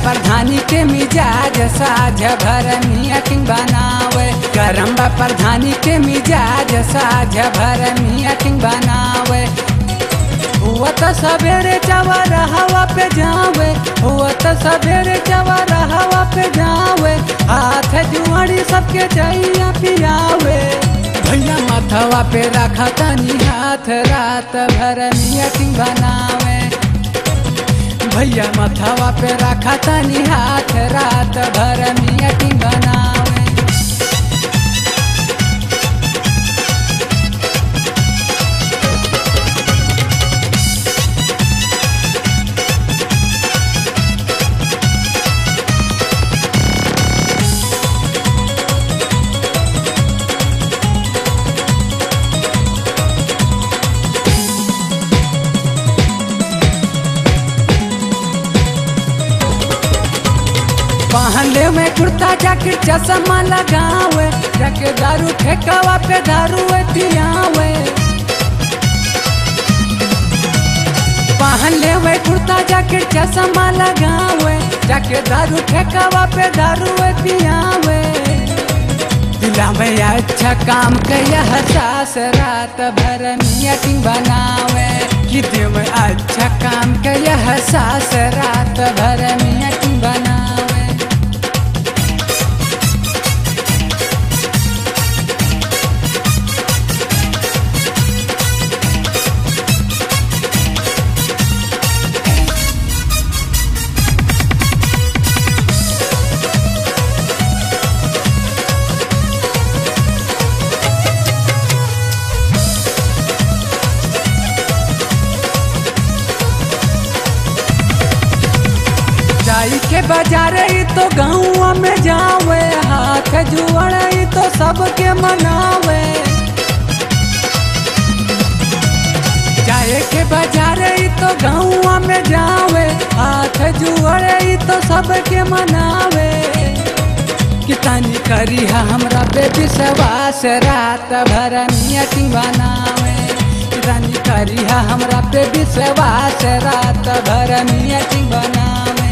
प्रधानी के मिजाज साझ भर मीटिंग बनावे। गरम बा प्रधानी के मिजाज साझ भर मीटिंग बनावे। हुआ तो सवेरे चवर हवा पे जावे, हुआ तो सवेरे चवर हवा पे जावे। हाथ जुआड़ी सबके चाहिए पियावे। भैया माथवा पे रखा तनी हाथ रात भर मीटिंग बनावे। भैया माथवा पे रखा तनी हाथ रात भर मीटिंग बनावे। पहले में कुर्ता जैकेट चश्मा लगावे। जाके दारू ठेकावा पे दारू पियावे। पहले में कुर्ता जैकेट चश्मा लगावे। जाके दारू ठेकावा पे दारू पियावे। दिला में अच्छा काम कया सास रात भर मीटिंग बनावे। कि दिल में अच्छा काम कया सास रात भर मीटिंग बनावे। जाई के बाजार तो गाँव में जावे। हाथ जुआड़े तो सबके मनावे। जाए के बाजार तो गाँव में जावे। हाथ जुआड़े तो सबके मनावे। कितनी करी है हमरा पे विश्वास रात भर मीटिंग बनावे। कितनी करी है हमरा पे विश्वास रात भर मीटिंग बनावे।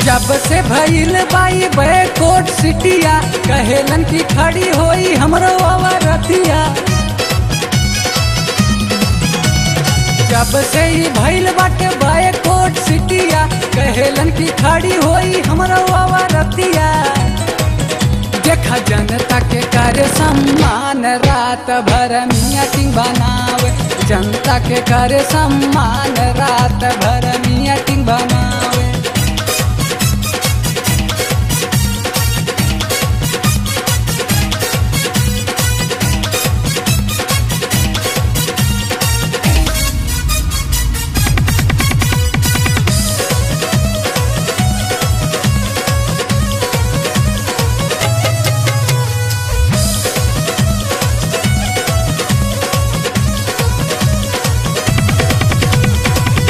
जब से भइल बाई बैकोट सिटिया, कहेलन की खड़ी होई हमरो अवरतिया। जब से ही भइल बाटे बैकोट सिटिया, कहेलन की खड़ी होई हमरो अवरतिया। देखा जनता के करे सम्मान रात भर मीटिंग बनावे। जनता के करे सम्मान रात भर मीटिंग बनावे।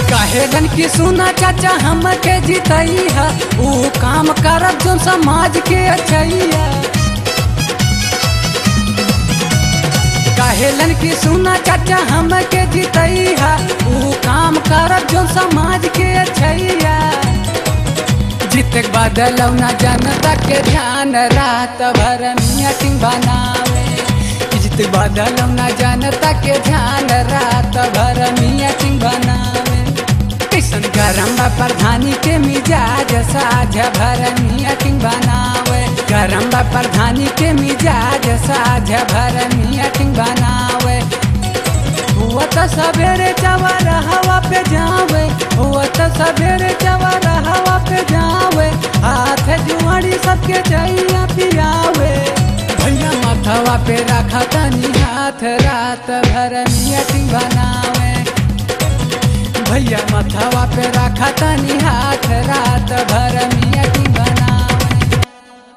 कहेलन की सुना चाचा हमके जितई है। वो काम करब जो समाज के अच्छैया। कहेलन की सुना चाचा हमके जितई है। वो काम करब जो समाज के अच्छैया। जीतक बदलौ न जनता के ध्यान रात भर मीटिंग बनावे। जीतक बदलौ न जनता के ध्यान रात भर मीटिंग बनावे। किशन गरम बा प्रधानी के मिजाज साझ भर मीटिंग बनावे। गरम बा प्रधानी के मिजाज साझ भर मीटिंग बनावे। हुआ तो सवेरे चवर हवा पे जावे। हुआ तो सवेरे चवर हवा पे जावे। हाथ जुआड़ी सबके चाहिए पियावे। भैया माथवा पे रखा तनी हाथ रात भर मीटिंग बनावे। भैया माथवा पे रखा तनी हाथ रात भर मीटिंग